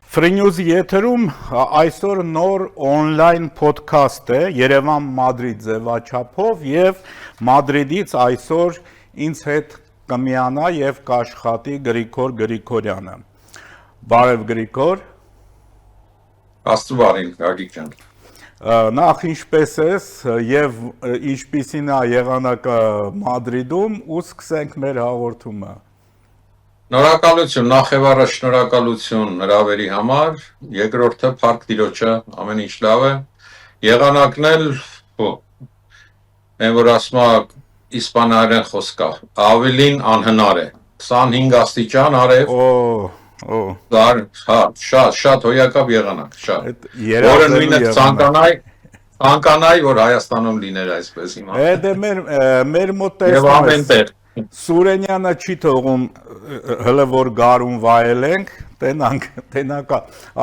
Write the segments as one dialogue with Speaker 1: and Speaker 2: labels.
Speaker 1: Free-News եթերում այսօր նոր on-line podcast է Երևան Մադրիդ ձևաչափով եւ Մադրիդից այսօր ինձ հետ կմիանա եւ կաշխատի Գրիգոր Գրիգորյանը։ Բարև Գրիգոր։
Speaker 2: Աստծո բարին, Գագիկ ջան։
Speaker 1: Նախ ինչպես ես եւ ինչպիսին է եղանակը Մադրիդում ու սկսենք մեր հաղորդումը։
Speaker 2: Շնորհակալություն, նախ եւ առաջ շնորհակալություն հրավերի համար, երկրորդը Փառք Տիրոջը, ամեն ինչ լավ է։ Եղանակն էլ այն որ ասում է իսպաներեն խոսքա, ավելին անհնար է։ 25 աստիճան արև։ Դար, շատ հոյակապ եղանակ, շատ։ Որը նույնը ցանկանայի, որ Հայաստանում լիներ այսպես հիմա։
Speaker 1: Դե մեր մոտ
Speaker 2: եւ ամեն տեղ
Speaker 1: Սուրենյանը չի թողում հələ որ գարուն վայելենք, տենակ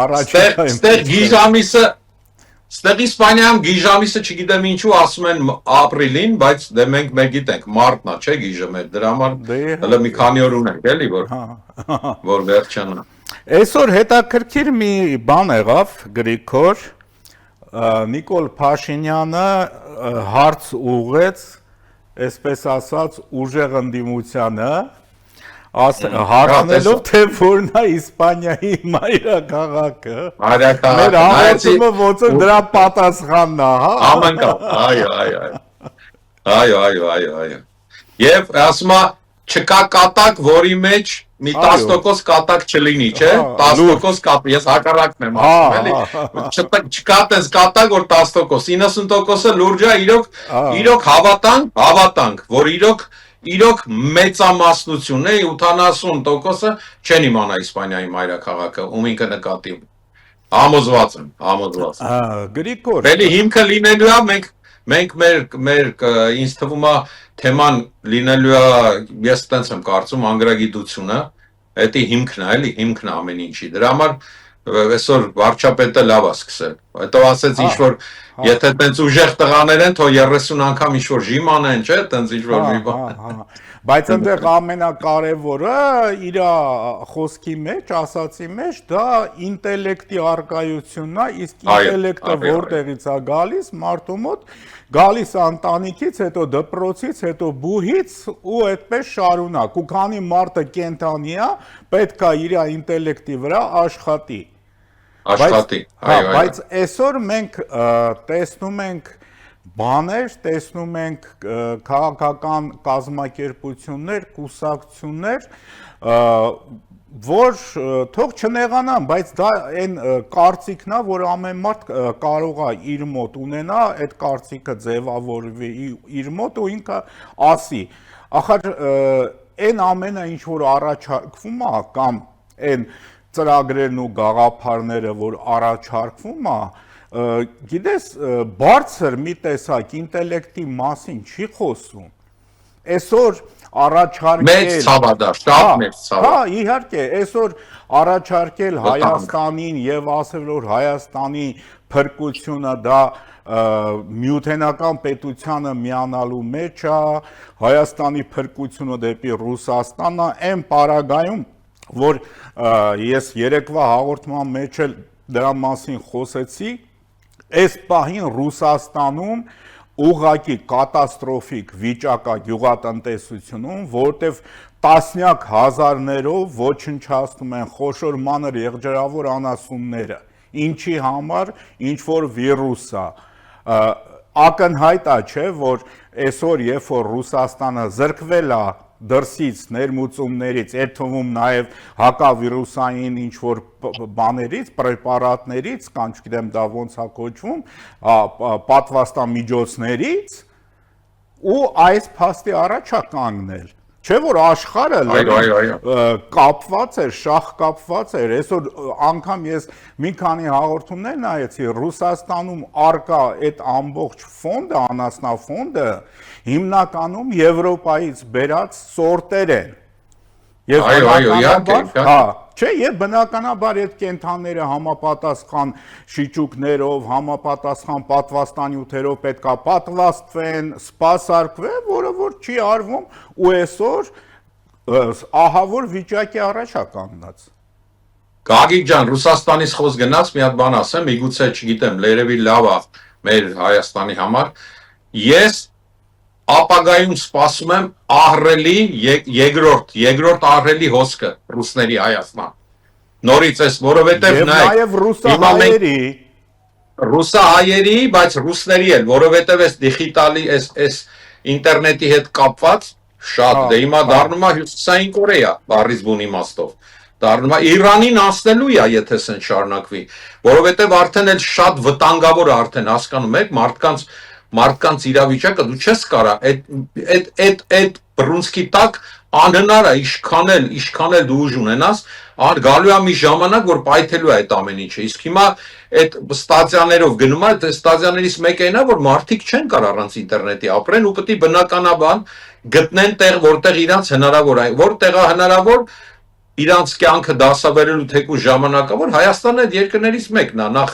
Speaker 1: առաջին
Speaker 2: Ստեղ գիժամիսը, ստեղ Իսպանիայում գիժամիսը չգիտեմ ինչու ասում են ապրիլին, բայց դե մենք գիտենք, մարտն է, չէ գիժը մեր, դրա համար հələ մի քանի օր ունենք, էլի, որ վերջանա։
Speaker 1: Այսօր հետաքրքիր մի բան եղավ, Գրիգոր, Նիկոլ Փաշինյանը հարց ուղղեց այսպես ասած ուժեղ ընդդիմությանը հարցնելով թե որն է Իսպանիայի մայրաքաղաքը մեր հաղորդումը ոնց որ դրա պատասխանն է հա
Speaker 2: ամենքան այո եւ ասում է չկա կատակ որի մեջ մի 10% կատակ չլինի, չէ՞, 10% կատակ, ես հակառակն եմ ասում, էլի, չկա տես կատակ, որ 10%, 90%-ը լուրջ է, իրոք հավատանք, որ իրոք մեծամասնություն է, 80%-ը չեն իմանա Իսպանիայի մայրաքաղաքը, ում ինքը նկատի համոզված եմ։
Speaker 1: Գրիգոր։
Speaker 2: Էլի հիմքը լինելու է, մենք մեր ինձ թվում է թեման լինելու է, ես տենց եմ կարծում, անգրագիտությունը, դա հիմքն է, էլի, հիմքն է ամեն ինչի։ Դրա համար այսօր վարչապետը լավ է սկսել։ Հետո ասեց ինչ որ եթե տենց ուժեղ տղաներ են, թող 30 անգամ ինչ որ ժիմ անեն, չէ՞, տենց ինչ որ մի բան։
Speaker 1: Բայց այնտեղ ամենակարևորը իր խոսքի մեջ, ասացի մեջ դա ինտելեկտի արկայությունն է, իսկ ինտելեկտը որտեղից է գալիս մարդու մոտ, գալիս ընտանիքից, հետո դպրոցից, հետո բուհից ու այդպես շարունակ։ Ու քանի մարդը կենթանի է, պետք է իր ինտելեկտի վրա աշխատի։ Բայց այսօր մենք տեսնում ենք բաներ, տեսնում ենք քաղաքական կազմակերպություններ, կուսակցություններ, որ թող չնեղանան, բայց դա այն կարծիքն է, որ ամեն մարդ կարող է իր մոտ ունենա, այդ կարծիքը ձևավորվի իր մոտ ու ինքը ասի։ Ախր այն ամենը ինչ որ առաջարկվում է կամ այն ծրագրերն ու գաղափարները, որ առաջարկվում է, գիտես, բարձր մի տեսակ ինտելեկտի մասին չի խոսում։ Այսօր առաջարկել
Speaker 2: Մեծ ցավադա, շատ մեծ ցավա։
Speaker 1: Հա, իհարկե, այսօր առաջարկել Հայաստանին եւ ասել որ Հայաստանի փրկությունը դա միութենական պետությանը միանալու մեջ է, Հայաստանի փրկությունը դեպի Ռուսաստանն է, այն պարագայում որ ես երեկվա հաղորդման մեջ էլ դրա մասին խոսեցի, այս պահին Ռուսաստանում ուղղակի կատաստրոֆիկ վիճակ է գյուղատնտեսությունում, որտեղ տասնյակ հազարներով ոչնչացնում են խոշոր մանր եղջերավոր անասունները, ինչի համար, ինչ որ վիրուս է, ակնհայտ է, չէ, որ այսօր երբ որ Ռուսաստանը զրկվել է դրսից ներմուծումներից, այդ թվում նաև հակավիրուսային ինչ-որ բաներից, պրեպարատներից, կամ չգիտեմ դա ոնց է կոչվում, պատվաստամիջոցներից, ու այս փաստի առաջ է կանգնել։ Չէ որ աշխարհը կապված էր, շահ կապված էր, այսօր անգամ ես մի քանի հաղորդումներ նայեցի, Ռուսաստանում արկա այդ ամբողջ ֆոնդը, անասնաֆոնդը հիմնականում Եվրոպայից բերած սորտեր են։ Չէ, եւ բնականաբար այդ կենթանիները համապատասխան շիճուկներով, համապատասխան պատվաստանյութերով պետքա պատվաստվեն, սպասարկվեն, որը որ չի արվում ու այսօր ահավոր վիճակի առաջ է կանգնած։
Speaker 2: Գագիկ ջան, Ռուսաստանից խոսք գնաց, մի հատ բան ասեմ, միգուցե չգիտեմ, երևի լավ է մեր Հայաստանի համար։ Ես ապագայում սպասում եմ ահռելի երկրորդ ահռելի հոսքը ռուսների Հայաստան։ Նորից էս, որովհետև
Speaker 1: Եվ նաև ռուսահայերի
Speaker 2: ռուսահայերի, բայց ռուսների էլ, որովհետև էս դիգիտալի, էս ինտերնետի հետ կապված շատ, դե հիմա դառնում է Հյուսիսային Կորեա, բառից բուն իմաստով։ Դառնում է Իրանին անցնելու է, եթե սեն շարունակվի, որովհետև արդեն էլ շատ վտանգավոր է արդեն, հասկանում եք, մարդկանց իրավիճակը դու չես կարա, այդ բռունցքի տակ անհնար է իշքանել դու ուժ ունենաս, գալու է մի ժամանակ, որ պայթելու է այդ ամեն ինչը, իսկ հիմա այդ ստացիաներով գնում է, այդ ստացիաներից մեկը այն է, որ մարդիկ չեն կարող առանց ինտերնետի ապրեն ու պետք է բնականաբար գտնեն տեղ, որտեղ իրանց հնարավոր է, որտեղ է հնարավոր իրանց կյանքը դասավերելու թեկուզ ժամանակավոր, Հայաստանը այդ երկրներից մեկն է, նախ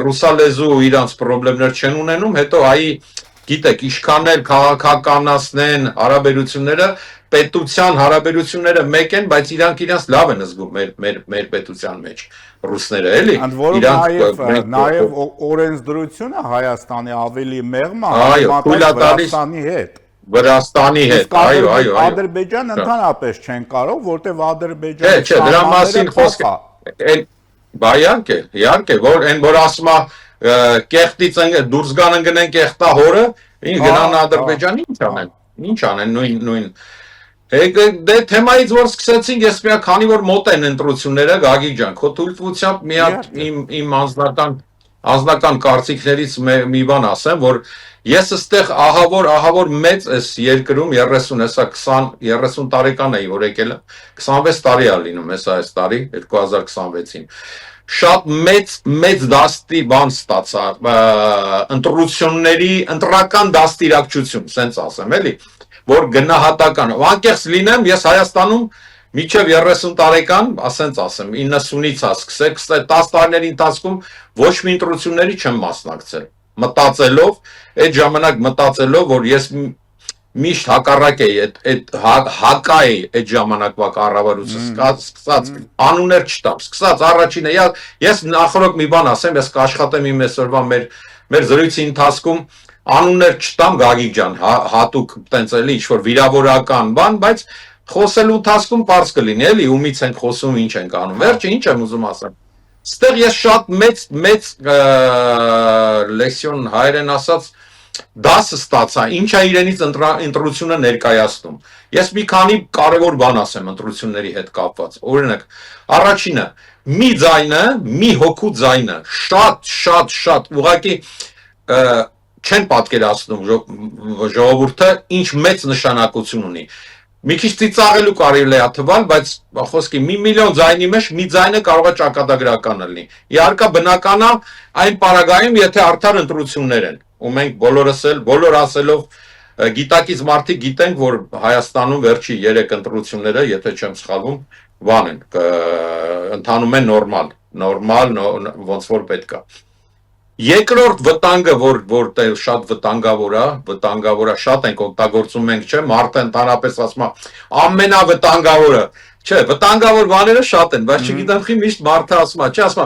Speaker 2: ռուսալեզու իրանց պրոբլեմներ չեն ունենում, հետո հայի գիտեք, իշքանել, քաղաքականացնեն հարաբերությունները, պետության հարաբերությունները մեկ են, բայց իրանք իրանց լավ են զգում մեր պետության մեջ, ռուսները, էլի։
Speaker 1: Ընդ որում նաև օրենսդրությունը Հայաստանի ավելի մեղմ է Վրաստանի հետ։
Speaker 2: Վրաստանի հետ, այո։
Speaker 1: Ադրբեջան ընդհանրապես չեն կարող, որտեղ Ադրբեջանը
Speaker 2: չէ, դրա մասին խոսքը բա իհարկե, որ ասում է կեղտից դուրս գան ընկնեն կեղտա հորը, գնան Ադրբեջան ինչ անեն, նույն դե թեմայից որ սկսեցինք, ես միա քանի որ մոտ են ընտրությունները, Գագիկ ջան, քո թույլտվությամբ մի հատ իմ անձնական կարծիքներից մի բան ասեմ, որ ես այստեղ ահավոր մեծ այս երկրում 30 տարեկան էի, որ եկել եմ, 26 տարի է լինում այս տարի, 2026-ին, շատ մեծ դաստի բան ստացա, ընտրական դաստիարակչություն, սենց ասեմ, էլի, որ գնահատական, անկեղծ լինեմ, ես Հայաստանում մինչև 30 տարեկան, ասենց ասեմ, 90-ից սկսեք, 10 տարիների ընթացքում ոչ մի ընտրությունների չեմ մասնակցել, մտածելով, այդ ժամանակ մտածելով, որ ես միշտ հակառակ էի, հակա էի այդ ժամանակվա կառավարությունը, սկսած անուններ չտամ, սկսած առաջինը, ես նախորդ մի բան ասեմ, ես կաշխատեմ իմ այսօրվա մեր զրույցի ընթացքում անուններ չտամ Գագիկ ջան, հատուկ տենց էլի ինչ-որ վիրավորական բան, բայց խոսելու ընթացքում պարզ կլինի, էլի ումից ենք խոսում, ինչ ենք անում, վերջը ինչ եմ ուզում ասեմ, ստեղ ես շատ մեծ լեքսիոն հայերեն ասած դասը ստացա, ինչ է իրենից ընտրությունը ներկայացնում, ես մի քանի կարևոր բան ասեմ ընտրությունների հետ կապված, օրինակ, առաջինը, մի ձայնը, մի հոգու ձայնը, շատ, ուղղակի չեն պատկերացնում ժողովուրդը ինչ մեծ նշանակություն ունի, մի քիչ ծիծաղելու կարելի է թվալ, բայց խոսքի մի միլիոն ձայնի մեջ մի ձայնը կարող է ճակատագրական լինի, իհարկե բնական է այն պարագայում, եթե արդար ընտրություններ են, ու մենք բոլոր ասելով գիտակից մարդիկ գիտենք, որ Հայաստանում վերջի 3 ընտրությունները, եթե չեմ սխալվում, բան են, ընթանում են նորմալ, ոնց որ պետք է։ Երկրորդ վտանգը, որ շատ վտանգավոր է, շատ ենք օգտագործում մենք, չէ, մարդը ընդհանրապես ասում է, ամենավտանգավորը, չէ, վտանգավոր բաները շատ են, բայց չգիտեմ խի միշտ մարդը ասում է, չէ, ասում է,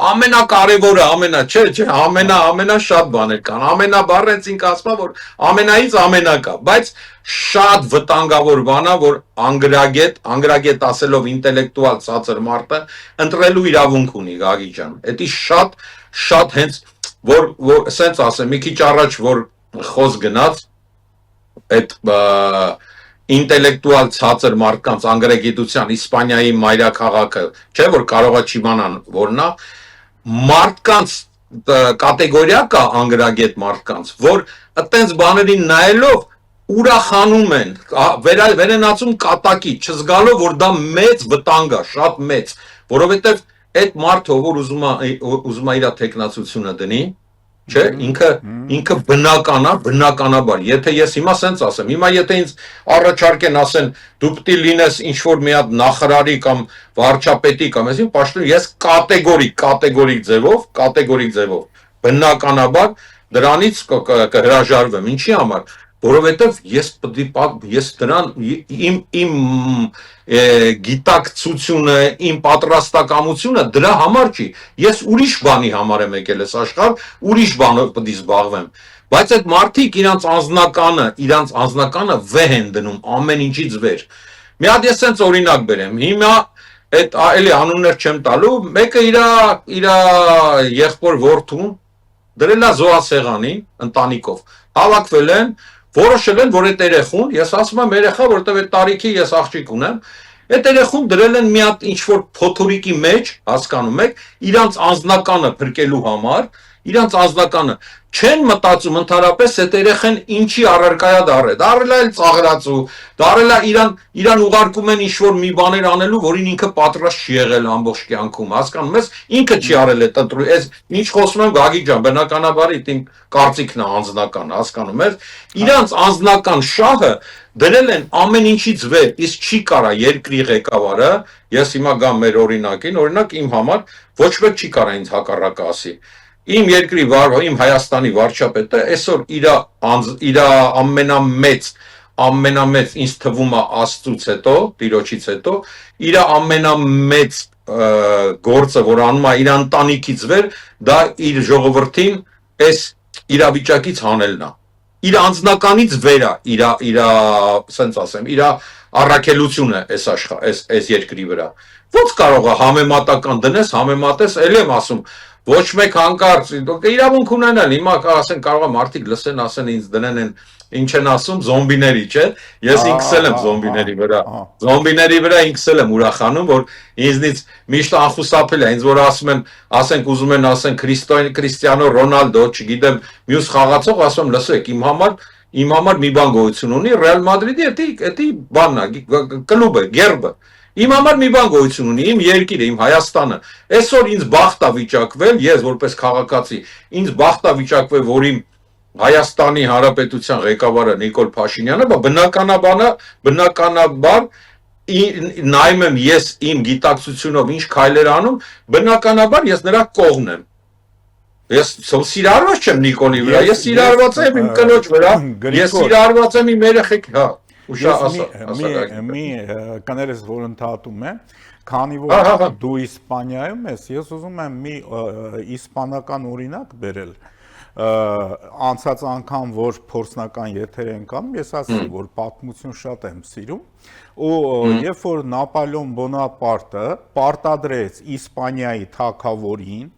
Speaker 2: ամենակարևորը, չէ, ամենաշատ բաներ կան, ամենաբառը ինքը ասում է, որ ամենայից ամենա կա, բայց շատ վտանգավոր բան է, որ անգրագետ ասելով ինտելեկտուալ ցածր մարդը ընտրելու իրավունք ունի, Գագիկ ջան, դա շատ հենց որ սենց ասեմ, մի քիչ առաջ, որ խոս գնաց, այդ ինտելեկտուալ ցածր մարդկանց անգրագիտության Իսպանիայի մայրաքաղաքը, չէ, որ կարող է չիմանան, որն է, մարդկանց կատեգորիա կա անգրագետ մարդկանց, որ այտենց բաներին նայելով ուրախանում են, վերենացում կատակի, չզգալով, որ դա մեծ վտանգ է, շատ մեծ, որովհետև այդ մարդը, որ ուզում է իր թեկնածությունը դնի, չէ, ինքը բնականաբար, եթե ես հիմա սենց ասեմ, հիմա եթե ինձ առաջարկեն ասեն, դու պիտի լինես ինչ-որ մի հատ նախարարի կամ վարչապետի կամ ես կատեգորիկ ձևով, բնականաբար դրանից կհրաժարվեմ, ինչի համար, որովհետև ես դրան իմ գիտակցությունը, իմ պատրաստակամությունը դրա համար չի, ես ուրիշ բանի համար եմ եկել ես աշխարհ, ուրիշ բանով պետք է զբաղվեմ, բայց այդ մարդիկ իրանց անձնականը վեհ են դնում ամեն ինչից վեր։ Մի հատ ես sense օրինակ բերեմ, հիմա այդ էլի անուններ չեմ տալու, մեկը իր եղբոր որդուն դրել է զոհասեղանի ընտանիքով, հավաքվել են, որոշել են, որ այդ երեխուն, ես ասում եմ երեխա, որովհետև այդ տարիքի ես աղջիկ ունեմ, այդ երեխուն դրել են մի հատ ինչ-որ փոթորիկի մեջ, հասկանում եք, իրանց անձնականը փրկելու համար, իրանց անձնականը չեն մտածում ընդհանրապես այդ երեխան ինչի առարկայա դարել է ծաղրացու, դարել է իրան ուղարկում են ինչ-որ մի բաներ անելու, որին ինքը պատրաստ չի եղել ամբողջ կյանքում, հասկանում ես, ինքը չի արել այդ ընտրու, այս ինչ խոսում եմ Գագիկ ջան, բնականաբար իմ կարծիքն է անձնական, հասկանում ես, իրանց անձնական շահը դրել են ամեն ինչից վեր, իսկ չի կարա երկրի ղեկավարը, ես հիմա գամ մեր օրինակին, օրինակ իմ համար ոչ մեկ չի կարա ինձ հակառակը ասի։ Իմ երկրի իմ Հայաստանի վարչապետը այսօր իր ամենամեծ ինձ թվում է Աստծուց հետո, Տիրոջից հետո, իր ամենամեծ գործը, որ անում է իր ընտանիքից վեր, դա իր ժողովրդին այս իրավիճակից հանելն է։ Իր անձնականից վեր է, ասենց ասեմ, իր առաքելությունը այս երկրի վրա։ Ոնց կարող է համեմատական դնես, համեմատես, ել եմ ասում, ոչ մեկ հանկարծ իրավունք ունենալ, հիմա ասեն կարող է մարդիկ լսեն, ասեն ինձ դնեն են, ինչ են ասում, զոմբիների, չէ, ես ինքս էլ եմ զոմբիների վրա ինքս էլ եմ ուրախանում, որ ինձնից միշտ անխուսափել է, ինձ որ ասում են, ասենք ուզում են ասեն Քրիստիանո Ռոնալդո, չգիտեմ, մյուս խաղացող, ասում եմ, լսեք, իմ համար մի բան գոյություն ունի, Ռեալ Մադրիդի, էդի բանն է, կլուբը, գերբը Իմ համար մի բան գոյություն ունի, իմ երկիրը, իմ Հայաստանը, այսօր ինձ բախտ է վիճակվել, ես որպես քաղաքացի, ինձ բախտ է վիճակվել, որ իմ Հայաստանի Հանրապետության ղեկավարը Նիկոլ Փաշինյանը, բնականաբար նայում եմ ես իմ գիտակցությունով ինչ քայլեր անում, բնականաբար ես նրա կողմն եմ։ Ես սիրարված չեմ Նիկոլի վրա, ես սիրարված եմ իմ կնոջ վրա, ես սիրարված եմ իմ երեխեք, հա։
Speaker 1: Մի կներես որ ընդհատում է, քանի որ դու Իսպանիայում ես, ես ուզում եմ մի իսպանական օրինակ բերել, անցած անգամ որ փորձնական եթեր ենք անում, ես ասացի, որ պատմություն շատ եմ սիրում, ու երբ որ Նապոլեոն Բոնապարտը պարտադրեց Իսպանիայի թագավորին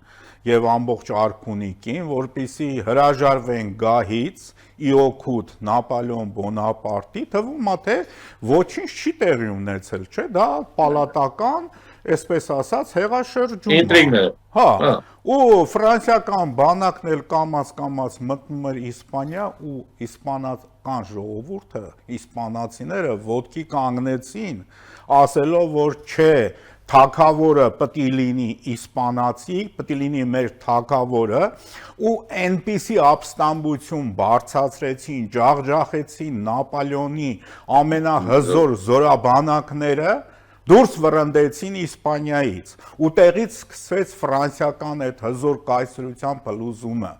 Speaker 1: եւ ամբողջ արքունիքին, որպեսզի հրաժարվեն գահից իօգուտ Նապոլեոն Բոնապարտի, թվում է թե ոչինչ չի տեղի ունեցել, չէ՞, դա պալատական, այսպես ասած, հեղաշրջում է։ Հա, ու ֆրանսիական բանակն էլ կամաց մտնում էր Իսպանիա ու իսպանական ժողովուրդը, իսպանացիները ոտքի կանգնեցին, ասելով, որ չէ, թագավորը պետք է լինի իսպանացի, պետք է լինի մեր թագավորը, ու այնպիսի ապստամբություն բարձրացրեցին, ջախջախեցին Նապոլեոնի ամենահզոր զորաբանակները, դուրս վռնդեցին Իսպանիայից, ու տեղից սկսվեց ֆրանսիական այդ հզոր կայսրության փլուզումը։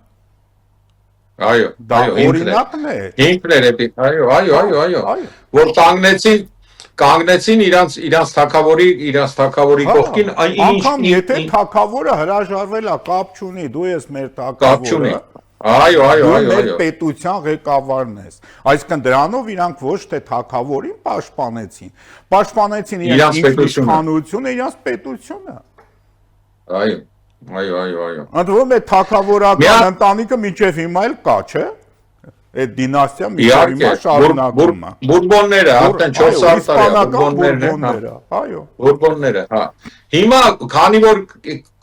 Speaker 2: Այո,
Speaker 1: դա օրինակն է։
Speaker 2: Ինքն էր, այո, որ կանգնեցին իրանց թագավորի կողքին,
Speaker 1: անգամ եթե թագավորը հրաժարվել է, կապ չունի, դու ես մեր թագավորը,
Speaker 2: այո,
Speaker 1: մեր պետության ղեկավարն ես, այսինքն դրանով իրանք ոչ թե թագավորին պաշտպանեցին իրանց ինքնիշխանությունը, իրանց պետությունը։
Speaker 2: Այո։
Speaker 1: Ընդհանրում է թագավորական ընտանիքը մինչև հիմա էլ կա, չէ՞։ Այդ դինաստիա մինչև հիմա շարունակվում է։
Speaker 2: Բուրբոնները, արդեն 400 տարի Բուրբոնները, հա։ Հիմա քանի որ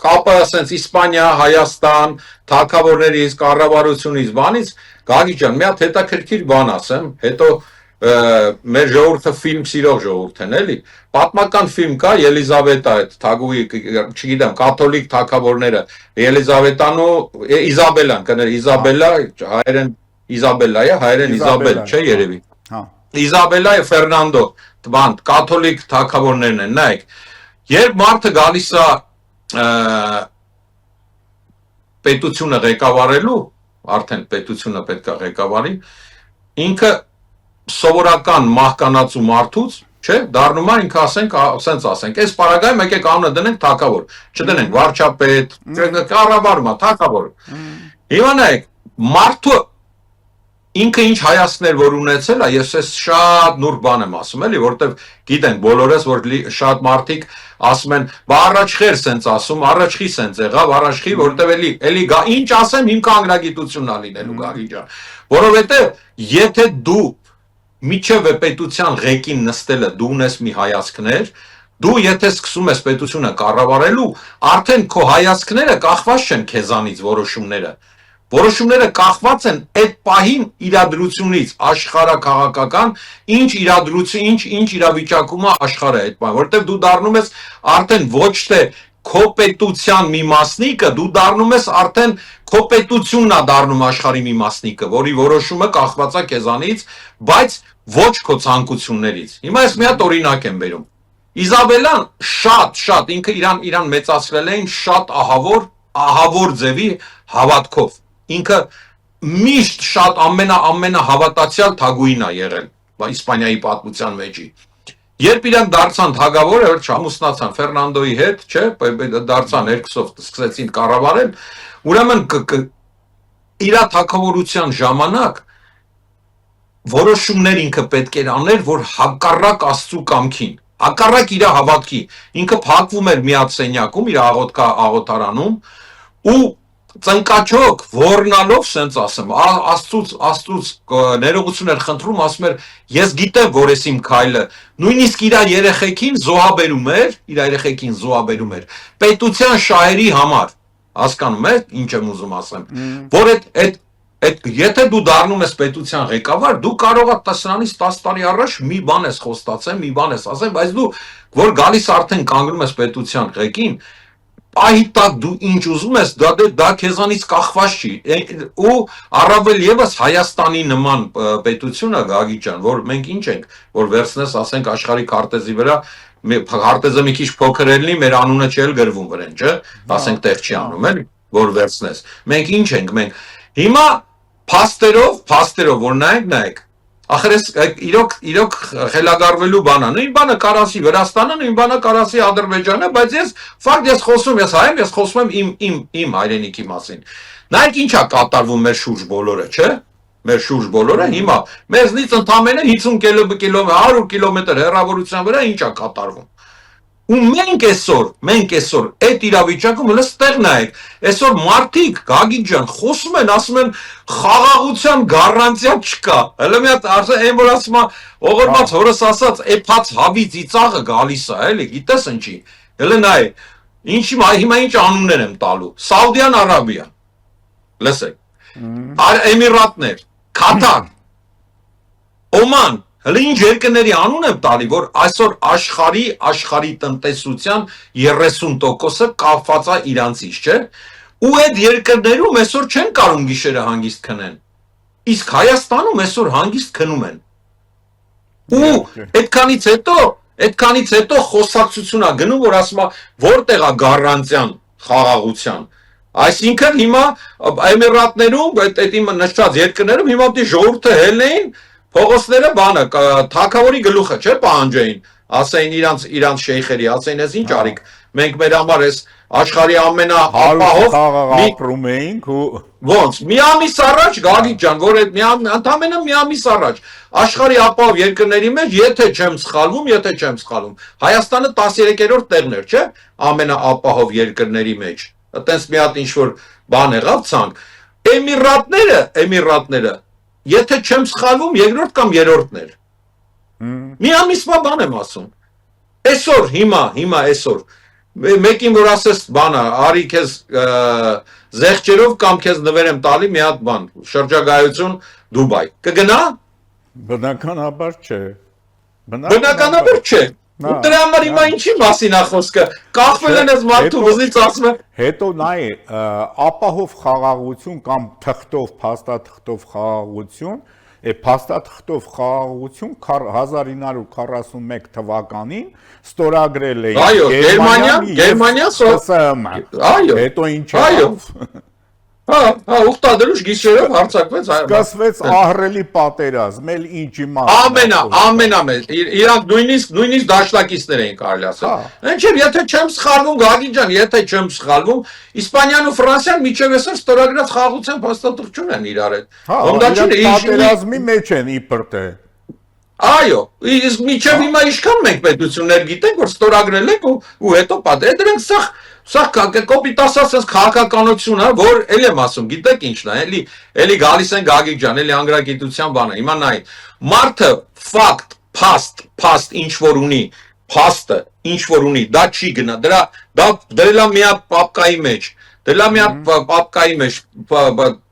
Speaker 2: կապը ասենց Իսպանիա, Հայաստան, թագավորներից, կառավարությունից, բանից, Գագիկ ջան, մի հատ հետաքրքիր բան ասեմ, հետո մեր ժողովուրդը ֆիլմ սիրող ժողովուրդ են, էլի։ Պատմական ֆիլմ կա Ելիզավետա, այդ թագուհի, չգիտեմ, կաթոլիկ թագավորները, Իզաբելան, կներ Իզաբելա, հայերեն Իզաբելա է, հայերեն Իզաբել, չէ երևի։ Իզաբելա եւ Ֆերնանդո, բան, կաթոլիկ թագավորներն են, նայեք։ Երբ մարդը գալիս է պետությունը ղեկավարելու, արդեն պետությունը պետք է ղեկավարի, ինքը սովորական մահկանացու մարդուց, չէ, դառնում է ինքը ասենք, այս պարագայում եկեք անունը դնենք թակավոր, չդնենք վարչապետ, կառավարում է թակավոր։ Հիմա նայեք, մարդու ինքը ինչ հայացքներ որ ունեցել է, ես այս շատ նուրբ բան եմ ասում, էլի, որովհետև գիտենք բոլորս, որ շատ մարդիկ ասում են, բա առաջխեր սենց ասում, առաջխի սենց եղավ, առաջխի, որովհետև էլի գա, ինչ ասեմ, իմ կանգնագիտությունն է լինելու Գագիկ ջան, որովհետև եթե դու միջև պետության ղեկին նստելը դու ունես մի հայացքներ, դու եթե սկսում ես պետությունը կառավարելու, արդեն քո հայացքները կախված չեն քեզանից որոշումները կախված են այդ պահին իրադրությունից, աշխարհաքաղաքական, ինչ իրադրություն, ինչ իրավիճակում է աշխարհը այդ պահին, որովհետև դու դառնում ես արդեն ոչ թե քո պետության մի մասնիկը, դու դառնում ես արդեն քո պետությունն է դառնում աշխարհի մի մասնիկը, որի որոշումը կախված է քեզանից, բայց ոչ քո ցանկություններից։ Հիմա ես մի հատ օրինակ եմ բերում։ Իզաբելան շատ ինքը իրան մեծացրել էին շատ ահավոր ձևի հավատքով։ Ինքը միշտ շատ ամենահավատացյալ թագուհին է եղել Իսպանիայի պատմության մեջի։ Երբ իրանք դարձան թագավոր, չամուսնացան Ֆերնանդոյի հետ, չէ, դարձան երկուսով սկսեցին կառավարել, ուրեմն իր թագավորության ժամանակ որոշումներ ինքը պետք էր աներ, որ հակառակ Աստծու կամքին, հակառակ իր հավատքի, ինքը փակվում էր մի հատ սենյակում, իր աղոթարանում ու ծնկաչոք ոռնալով սենց ասեմ, Աստծուց ներողություն էր խնդրում, ասում էր, ես գիտեմ, որ ես իմ քայլը, նույնիսկ իր երեխեքին զոհաբերում էր, պետության շահերի համար, հասկանում եք, ինչ եմ ուզում ասեմ, որ եթե դու դառնում ես պետության ղեկավար, դու կարող ես սրանից 10 տարի առաջ մի բան ես խոստացել, մի բան ես ասել, բայց դու որ գալիս արդեն կանգնում ես պետության ղեկին, պահի տակ դու ինչ ուզում ես, դա քեզանից կախված չի, ու առավել ևս Հայաստանի նման պետությունը, Գագիկ ջան, որ մենք ինչ ենք, որ վերցնես, ասենք աշխարհի քարտեզի վրա, քարտեզը մի քիչ փոքր լինի, մեր անունը չի գրվում վրան, չէ, ասենք տեղ չի անում, էլի, որ վերցնես, մենք ինչ ենք, մենք հիմա փաստերով, որ նայեք, ախր ես իրոք խելագարվելու բան է, նույն բանը կարասի Վրաստանը, նույն բանը կարասի Ադրբեջանը, բայց ես խոսում եմ իմ հայրենիքի մասին։ Նայեք ինչ է կատարվում մեր շուրջ բոլորը, չէ՞։ Մեր շուրջ բոլորը հիմա մեզնից ընդամենը 50 կիլոմետր, 100 կիլոմետր հեռավորության վրա ինչ է կատարվում։ Ու մենք այսօր այդ իրավիճակում հենց ստեղ նայեք, այսօր մարդիկ Գագիկ ջան խոսում են, ասում են խաղաղության գարանտիա չկա։ Հələ մի հատ այն որ ասում է ողորմած հորս ասած էփած հավի ծիծաղը գալիս է, էլի, գիտես ինչի։ Հələ նայ, հիմա ինչ անուններ եմ տալու։ Սաուդյան Արաբիա։ Լսեք։ Էմիրատներ, Կատար, Օման, հələ ինչ երկրների անուն եմ տալի, որ այսօր աշխարհի տնտեսության 30%-ը կապված է իրանցից, չէ՞։ Ու այդ երկրներում այսօր չեն կարող գիշերը հանգիստ քնեն։ Իսկ Հայաստանում այսօր հանգիստ քնում են։ Ու այդքանից հետո խոսակցություն է գնում, որ ասում է որտեղ է գարանտիան խաղաղության։ Այսինքն հիմա Էմիրատներում, այդ իմ նշած երկրներում հիմա դի ժողովուրդը հելնեին փողոցները բանը թագավորի գլուխը չէ պահանջեին, ասեին իրանց շեյխերի, ասեին ես ինչ արիք, մենք մեր համար էս աշխարհի ամենահապահով
Speaker 1: ապրում էինք ու
Speaker 2: ոնց մի ամիս առաջ Գագիկ ջան, որ այդ ընդամենը մի ամիս առաջ աշխարհի ապահով երկրների մեջ, եթե չեմ սխալվում, Հայաստանը 13-րդ տեղն էր, չէ՞, ամենաապահով երկրների մեջ։ Այտենց մի հատ ինչ որ բան եղավ ցանկ։ Էմիրատները Եթե չեմ սխալվում, երկրորդ կամ երրորդն էր։ Մի ամիսվա բան եմ ասում։ Այսօր, հիմա այսօր, մեկին որ ասես բանը, արի քեզ զեղչերով կամ քեզ նվերեմ տալի մի հատ բան, շրջագայություն Դուբայ։ Կգնա։
Speaker 1: Բնականաբար չէ։
Speaker 2: Բնականաբար չէ։ Ու դրա համար հիմա ինչի մասին է խոսքը։ Կախվել են այս մարդու վզից ասում են։
Speaker 1: Հետո նայ ապահով խաղաղություն կամ փաստաթղթով խաղաղություն, փաստաթղթով խաղաղություն 1941 թվականին ստորագրել էին
Speaker 2: Գերմանիա,
Speaker 1: ՍՍՀՄ։ Հետո ինչ եղավ։
Speaker 2: ուխտադրուշ գիշերով հարձակվեց
Speaker 1: սկսվեց ահռելի պատերազմ, էլ ինչի
Speaker 2: ամենամեծ իրանք նույնիսկ դաշնակիցներ էին կարելի ասել ինչեւ եթե չեմ սխալվում Գագիկ ջան եթե չեմ սխալվում Իսպանիան ու Ֆրանսիան միջև այսօր ստորագրած խաղաղության փաստաթղթ են իրար հետ
Speaker 1: պատերազմի մեջ են իբր թե
Speaker 2: Այո, իսկ միջև հիմա ինչքան մենք պետություններ գիտենք, որ ստորագրել ենք ու հետո պատեր դրանք սա կոպիտ ասած քաղաքականություն է, որ էլ եմ ասում, գիտեք ինչն է, էլի գալիս են Գագիկ ջան, էլի անգրագիտության բանը։ Հիմա նայ, մարդը ֆակտ, փաստ ինչ որ ունի, փաստը ինչ որ ունի, դա չի գնա, դա դրելա մի հատ պապկայի մեջ,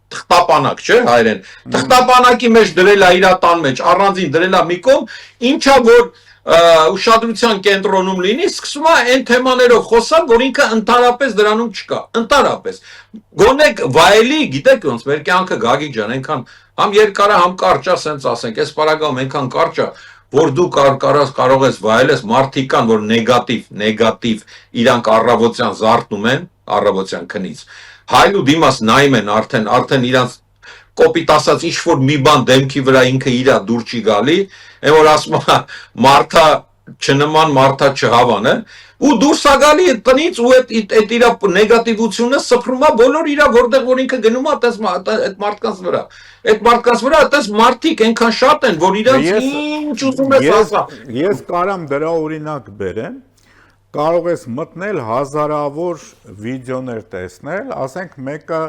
Speaker 2: թղթապանակ չէ հայերեն թղթապանակի մեջ դրելա իր տան մեջ առանձին դրելա մի կողմ ինչա որ ուշադրության կենտրոնում լինի սկսում է այն թեմաներով խոսալ որ ինքը ընդհանրապես դրանում չկա ընդհանրապես գոնե վայելի գիտեք ոնց մեր կյանքը Գագիկ ջան այնքան համ երկար է համ կարճ է սենց ասենք այս պարագայում այնքան կարճ է որ դու կարող ես վայելես մարդիկ կան որ նեգատիվ իրանք առավոտյան զարթնում են առավոտյան քնից Հայլու դիմաց նայում են արդեն իրանց կոպիտ ասած ինչ որ մի բան դեմքի վրա ինքը իրա դուր չի գալի, այն որ ասում է մարդա չնման մարդա չհավան է, ու դուրս է գալի տնից ու այդ իրա նեգատիվությունը սփռում է բոլոր իրա որտեղ որ ինքը գնում է այդ մարդկանց վրա։ Այդ մարդկանց վրա այդպես մարդիկ այնքան շատ են, որ իրանց ինչ ուզում ես ասա։
Speaker 1: Ես կարամ դրա օրինակ բերեմ Կարող ես մտնել հազարավոր վիդեոներ տեսնել, ասենք մեկը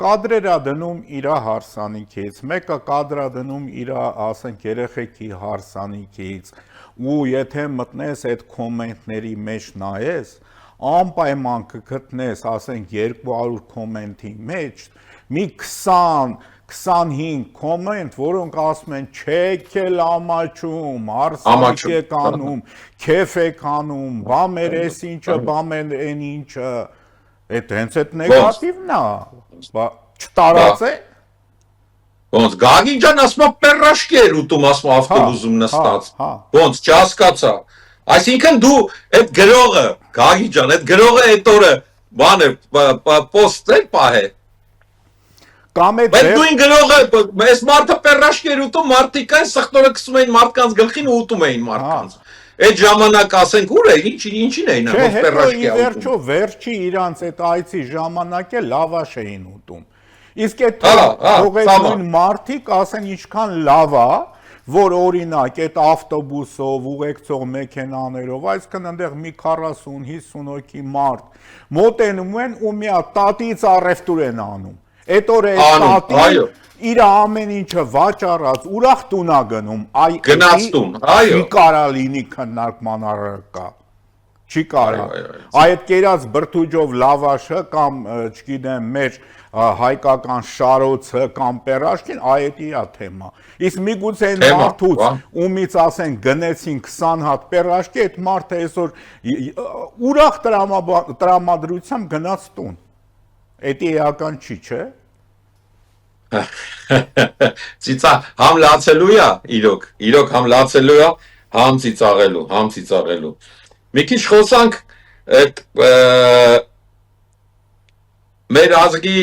Speaker 1: կադրեր է դնում իր հարսանիքից, մեկը կադր է դնում իր, ասենք, երեխեքի հարսանիքից, ու եթե մտնես այդ կոմենտների մեջ նայես, անպայման կգտնես, ասենք, 200 կոմենտի մեջ, մի 25 կոմենտ, որոնք ասում են չեք էլ ամաչում, հարսանիք եք անում, քեֆ եք անում, բամեր ես ինչը, բամեր են ինչը, այդ հենց այդ նեգատիվն է, չտարած է։
Speaker 2: Ոնց Գագիկ ջան ասում է պերաշկի էր ուտում, ասում ավտոբուսում նստած, ոնց չհասկացա, այսինքն դու այդ գրողը, Գագիկ ջան, այդ գրողը այդ օրը բան է, պոստ է պահե Բայց դու ին գրողը, այս մարդը պերաշկ էր ուտում, մարդիկ այն սխտորը կսում էին մարդկանց գլխին ու ուտում էին մարդկանց։ Այդ ժամանակ ասենք ուր է, ինչին էին ոնց պերաշկի
Speaker 1: ուտում։ Վերջո վերջի իրանց այդ այցի ժամանակ է լավաշ էին ուտում։ Իսկ այդ թողեցին մարդիկ ասեն ինչքան լավ է, որ օրինակ այդ ավտոբուսով, ուղեկցող մեքենաներով, այսինքն այնտեղ մի 40-50 հոգի մարդ մոտենում են ու մի հատ տատից առևտուր են անում։ Այդ օրը տատին իր ամեն ինչը վաճառած ուրախ տունա գնում
Speaker 2: գնաց տուն
Speaker 1: չի կարա լինի քննարկման առարկա չի կարա այդ կերած բրդուջով լավաշը կամ չգիտեմ մեր հայկական շարոցը կամ պերաշկին այդ իա թեմա իսկ միգուցե այն մարդուց ումից ասեն գնեցին 20 հատ պերաշկի այդ մարդը այսօր ուրախ տրամադրությամբ գնաց տուն Էդի էական չի, չէ։
Speaker 2: Ծիծա, համ լացելու է, իրոք համ լացելու է, համ ծիծաղելու։ Մի քիչ խոսանք այդ մեր ազգի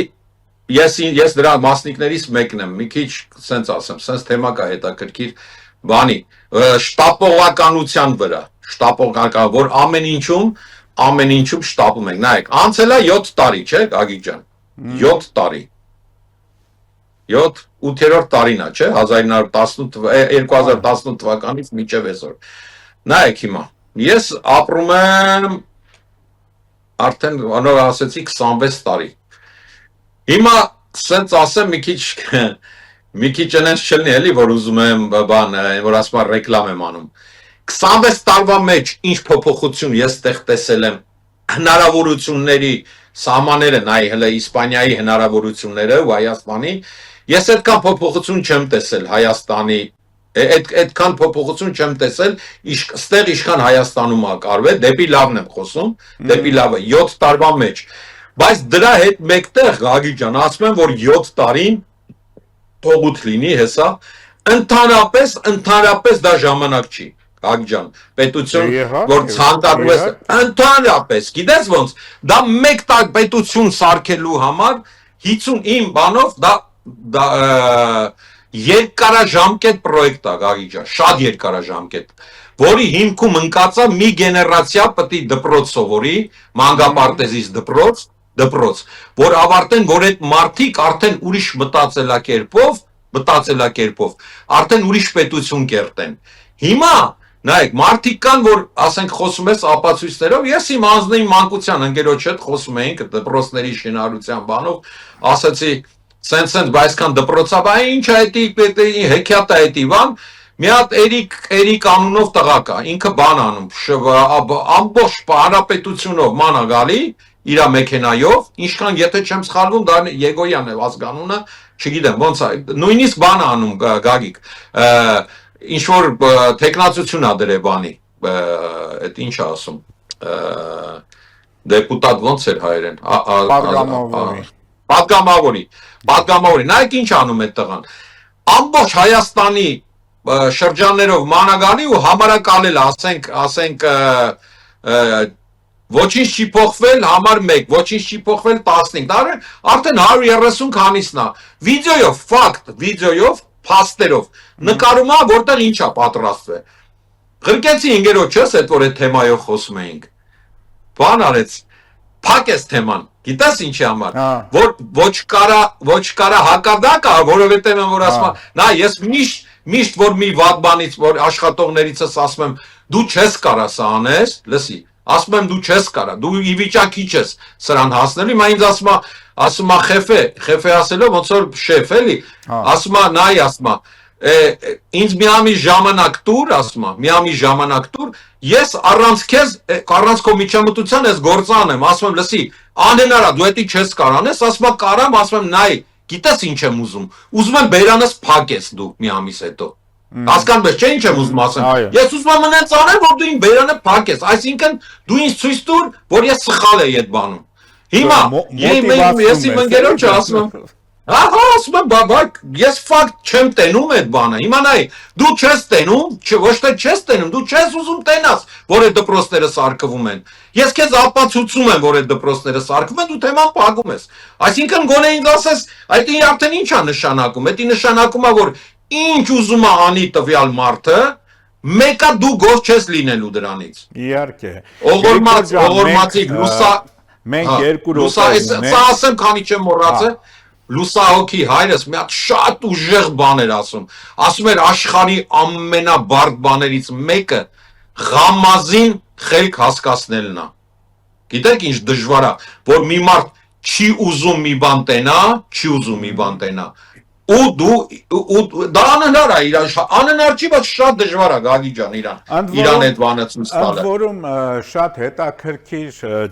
Speaker 2: ես դրա մասնիկներից մեկն եմ, մի քիչ սենց ասեմ, սենց թեմա կա հետաքրքիր բանի, շտապողականության վրա, որ ամեն ինչում շտապում ենք, նայեք, անցել է 7 տարի, չէ, Գագիկ ջան, 7 տարի, 8-րդ տարին է, չէ, 2018 թվականից մինչև այսօր, նայեք հիմա, ես ապրում եմ, արդեն անոր ասեցի 26 տարի, հիմա սենց ասեմ մի քիչ ընենց չլնի էլի, որ ուզում եմ բան, որ ասում եմ ռեկլամ եմ անում, 26 տարվա մեջ ինչ փոփոխություն ես տեղ տեսել եմ հնարավորությունների սահմանները նայ հələ Իսպանիայի հնարավորությունները ու Հայաստանի ես այդքան փոփոխություն չեմ տեսել Հայաստանի այդքան փոփոխություն չեմ տեսել ստեղ իշխան Հայաստանում ա կարվել դեպի լավն եմ խոսում դեպի լավը 7 տարվա մեջ բայց դրա հետ մեկտեղ Գագիկ ջան ասում եմ որ 7 տարին թողուտ լինի հեսա ընդհանրապես դա ժամանակ չի Գագիկ ջան, պետություն, որ ցանկանում ես ընդհանրապես, գիտես ոնց, դա մեկ տակ պետություն սարքելու համար 50 իմ բանով դա երկարաժամկետ պրոյեկտ է Գագիկ ջան, շատ երկարաժամկետ, որի հիմքում ընկած է մի գեներացիա պետք է դպրոց սովորի, մանկապարտեզից դպրոց, որ ավարտեն, որ այդ մարդիկ արդեն ուրիշ մտածելակերպով, արդեն ուրիշ պետություն կերտեն։ Հիմա նայեք, մարդիկ կան, որ ասենք խոսում ես ապացույցներով, ես իմ անձնային մանկության ընկերոջ հետ խոսում էինք դպրոցների շինարարության բանով, ասացի, սենց այսքան դպրոցա, բա ինչ է դա, հեքիաթ է դա, բան, մի հատ Էրիկ անունով տղա կա, ինքը բան անում, ամբողջ հանրապետությունով մանա գալի, իր մեքենայով, ինչքան եթե չեմ սխալվում, դա Եգոյան է ազգանունը, չգիտեմ, ոնց է, նույնիսկ բան անում Գագիկ, ինչ որ տեխնացություն ա դրե բանի, այդ ինչ է ասում, դեպուտատ ոնց էր հայերեն, պատգամավորի, նայեք ինչ անում այդ տղան, ամբողջ Հայաստանի շրջաններով մանագալի ու համարակալել, ասենք, ոչինչ չի փոխվել համար 1, ոչինչ չի փոխվել 15, արդեն 130 քանիսն է, վիդեոյով, փաստերով, նկարում է, որտեղ ինչ է պատրաստվել, ղրկեցի ինգերոջս, այդ որ այդ թեմայով խոսում էինք, բան արեց, փակեց թեման, գիտես ինչի համար, որ ոչ կարա հակադակ է, որովհետև որ ասում, նա ես միշտ որ մի վատ բանից, որ աշխատողներիցս ասում եմ, դու չես կարա սա անես, լսի, ասում եմ դու չես կարա, դու ի վիճակի չես սրան հասնելու, հիմա ինձ ասում է խեֆե ասելով, ոնց որ շեֆ էլի, ասում է, նայ ասում է, ինձ միամի ժամանակ տուր, ես առանց քեզ, առանց քո միջամտության ես գործ անեմ, ասում եմ, լսի, անհնար է, դու էդի չես կարանես, ասում է կարամ, ասում եմ, նայ, գիտես ինչ եմ ուզում եմ բերանս փակես դու մի ամիս հետո, հասկանում ես, չէ ինչ եմ ուզում ասեմ, ես ուզում եմ նենց անեմ, որ դու իմ բերանը փակես, այսինքն դու ինձ ցույց տուր, որ ես սխալ եի այդ բանում, հիմա, ես իմ ընկերոջը ասում եմ, ահա ասում եմ, բա ես ֆակտ չեմ տենում այդ բանը, հիմա նայ, դու չես տենում, ոչ թե չես տենում, դու չես ուզում տենաս, որ այդ դպրոցները սարքվում են, ես քեզ ապացուցում եմ, որ այդ դպրոցները սարքվում են, դու թեման փակում ես, այսինքն գոնե ինձ ասես, այդ արդեն ինչ է նշանակում, դա նշանակում է, որ ինչ ուզում է անի տվյալ մարդը, մեկը դու գործ չես լինելու դրանից,
Speaker 1: իհարկե,
Speaker 2: ողորմածի
Speaker 1: մենք երկու րոպե
Speaker 2: ունենք, սա ասեմ, քանի չեմ մոռացել, լուսահոգի հայրս մի հատ շատ ուժեղ բան էր ասում էր աշխարհի ամենաբարդ բաներից մեկը Ղամազին խելք հասկացնելն է, գիտեք ինչ դժվար է, որ մի մարդ չի ուզում մի բան տենա, ու դա անհնար է, անհնար չի, բայց շատ դժվար է Գագիկ ջան իրան այդ բանը ցույց տալը։
Speaker 1: Ընդ որում շատ հետաքրքիր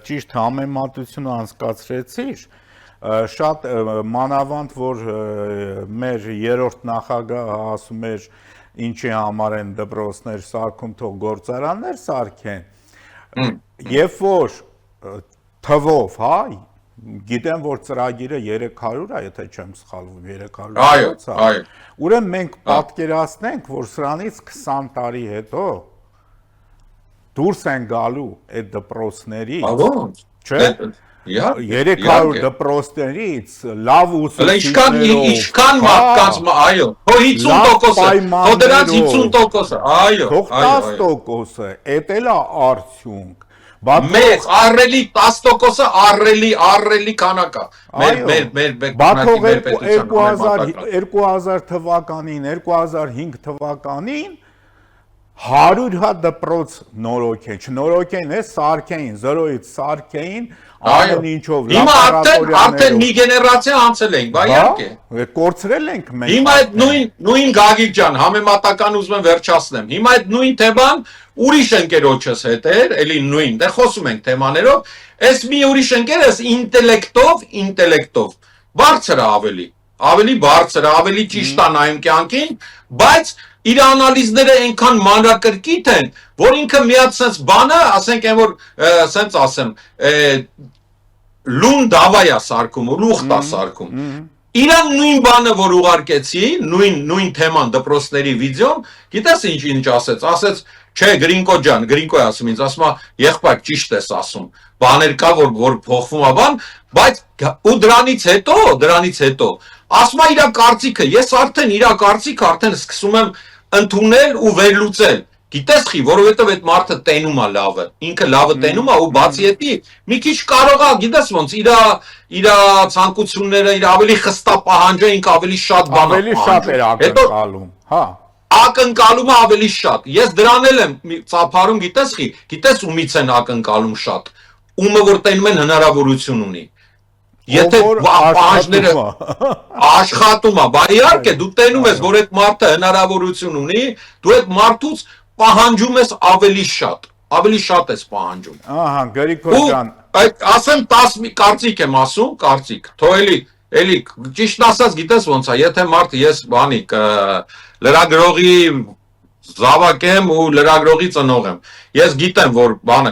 Speaker 1: ճիշտ համեմատություն անցկացրեցիր, շատ մանավանդ, որ մեր երրորդ նախագահը ասում էր ինչի համար են դպրոցներ սարքում, թող գործարաններ սարքեն, երբ որ թվով, գիտեմ, որ ծրագիրը 300 է, եթե չեմ սխալվում, 300 է, ուրեմն մենք պատկերացնենք, որ սրանից 20 տարի հետո դուրս են գալու այդ դպրոցներից, չէ, 300 դպրոցներից լավ ուսուցիչներով,
Speaker 2: ինչքան մարդկանց, այո, հո 50%, հո դրանց 50%, այո,
Speaker 1: թող 10%-ը, էդ էլ է արդյունք,
Speaker 2: մեծ, առելի 10%-ը առելի քանակ է, մեր
Speaker 1: 2000 թվականին, 2005 թվականին 100 հատ դպրոց նորոգեն, չնորոգեն, սարքեին, 0-ից սարքեին, ամեն ինչով
Speaker 2: հիմա արդեն մի գեներացիա անցել ենք, բա իհարկե։
Speaker 1: Կորցրել ենք մենք։
Speaker 2: Հիմա այդ նույն Գագիկ ջան, համեմատական ուզում եմ վերջացնեմ։ Հիմա այդ նույն թեման ուրիշ ընկերոջս հետ էր, էլի նույն, դե խոսում ենք թեմաներով, այս մի ուրիշ ընկերս ինտելեկտով, բարձր է ավելի բարձր է, ավելի ճիշտ է նայում կյանքին, բայց իր անալիզները այնքան մանրակրկիտ են, որ ինքը մի հատ սենց բանը, ասենք այն որ սենց ասեմ, լուն դավայ է սարքում, լուխտ է սարքում, իրան նույն բանը, որ ուղարկեցի, նույն թեման դպրոցների վիդեոն, գիտես ինչ ասեց, Չէ, Գրինկո ջան, Գրինկոյ ասում ինձ, ասում է, եղբայր ճիշտ ես ասում։ Բաներ կա, որ փոխվում է բան, բայց ու դրանից հետո ասում է իր կարծիքը, ես արդեն իր կարծիքը արդեն սկսում եմ ընդունել ու վերլուծել։ Գիտես խի, որովհետև այդ մարդը տենում է լավը, ինքը լավը տենում է ու բացի էդի մի քիչ կարող է, գիտես ոնց, իր ցանկությունները, իր ավելի խստա պահանջը ինքը ավելի շատ բան
Speaker 1: ավելի շատ էր ակնկալում, հա։
Speaker 2: Ակնկալումը ավելի շատ։ Ես դրան էլ եմ ծափարում, գիտես ումից են ակնկալում շատ։ Ումը որ տենում են հնարավորություն ունի։ Եթե պահանջները աշխատում է, բա իհարկե դու տենում ես, որ այդ մարդը հնարավորություն ունի, դու այդ մարդուց պահանջում ես ավելի շատ ես պահանջում։
Speaker 1: Ահա, Գրիգոր ջան,
Speaker 2: ասեմ 10 կարծիք եմ ասում, կարծիք։ Թո էլի ճիշտ ասած գիտես ոնց է, եթե մարդը ես բանի լրագրողի զավակ եմ ու լրագրողի ծնող եմ։ Ես գիտեմ, որ բանը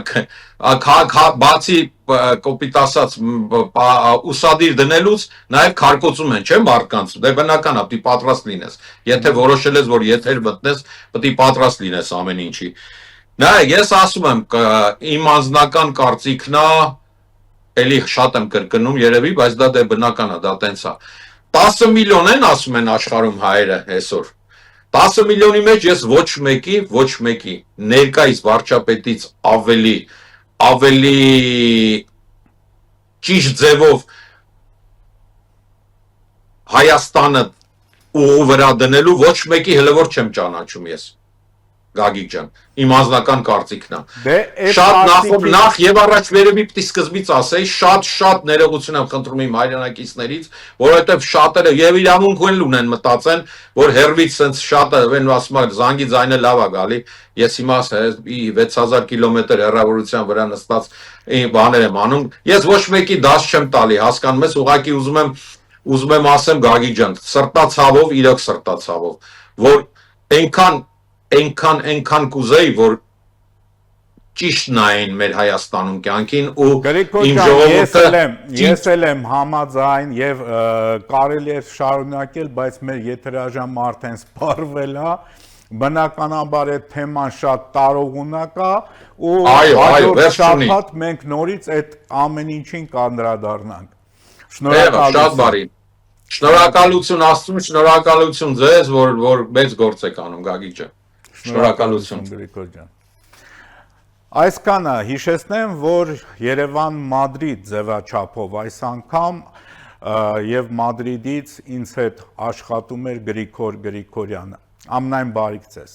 Speaker 2: բացի կոպիտ ասած ուսադիր դնելուց նաև քարկոծում են, չէ՞ մարդկանց։ Դե բնական է, պետք է պատրաստ լինես։ Եթե որոշել ես, որ եթեր մտնես, պետք է պատրաստ լինես ամեն ինչի։ Նա ես ասում եմ, իմ անձնական կարծիքն է, էլի շատ եմ կրկնում երևի, բայց դա դե բնական է, դա տենց է։ 10 միլիոն են ասում են աշխարհում հայերը այսօր։ 10 միլիոնի մեջ ես ոչ մեկի ներկայիս վարչապետից ավելի ճիշտ ձևով Հայաստանը ուղու վրա դնելու ոչ մեկի հլվոր չեմ ճանաչում ես։ Գագիկ ջան, իմ անձնական կարծիքն է։
Speaker 1: Դե
Speaker 2: Շատ նախ եւ առաջ վերևի պիտի սկզբից ասեի, շատ ներողություն եմ խնդրում իմ հայրենակիցներից, որովհետեւ շատերը եւ իրավունք ունեն մտածեն, որ հերվից sense շատը են ասում են զանգի ձայնը լավ է գալի։ Ես հիմա 6000 կիլոմետր հեռավորության վրա նստած բաներ եմ անում։ Ես ոչ մեկի դաս չեմ տալի, հասկանում ես, ուղղակի ուզում եմ ասեմ Գագիկ ջան, սրտացավով, իրոք սրտացավով, որ այնքան կուզեի, որ ճիշտ նայեն մեր Հայաստանում կյանքին ու իմ ժողովուրդը
Speaker 1: ես էլ եմ համաձայն եւ կարելի է շարունակել, բայց մեր եթերաժամը արդեն սպառվել է, բնականաբար այդ թեման շատ տարողունակ է ու հաջորդ շաբաթ մենք նորից այդ ամեն ինչին կանդրադառնանք։
Speaker 2: Շատ բարի։ Շնորհակալություն Աստծուն, շնորհակալություն ձեզ, որ մեծ գործ եք անում, Գագիկ ջան։ Շնորհակալություն
Speaker 1: Գրիգոր ջան։ Այսքանը հիշեցնեմ, որ Երևան-Մադրիդ ձևաչափով այս անգամ եւ Մադրիդից ինձ հետ աշխատում էր Գրիգոր Գրիգորյանը։ Ամենայն բարիք ձեզ։